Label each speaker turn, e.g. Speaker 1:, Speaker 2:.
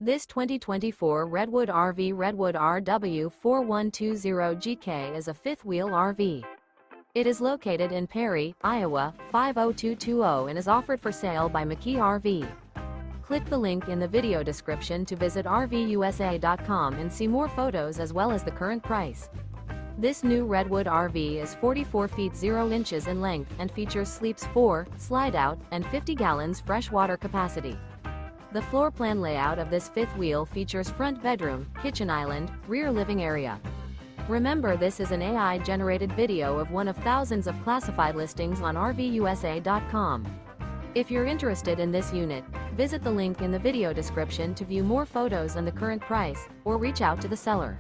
Speaker 1: This 2024 Redwood RV Redwood RW4120GK is a fifth-wheel RV. It is located in Perry, Iowa, 50220 and is offered for sale by McKee RV. Click the link in the video description to visit RVUSA.com and see more photos as well as the current price. This new Redwood RV is 44 feet 0 inches in length and features sleeps 4, slide-out, and 50 gallons fresh water capacity. The floor plan layout of this fifth wheel features front bedroom, kitchen island, rear living area. Remember, this is an AI-generated video of one of thousands of classified listings on RVUSA.com. If you're interested in this unit, visit the link in the video description to view more photos and the current price, or reach out to the seller.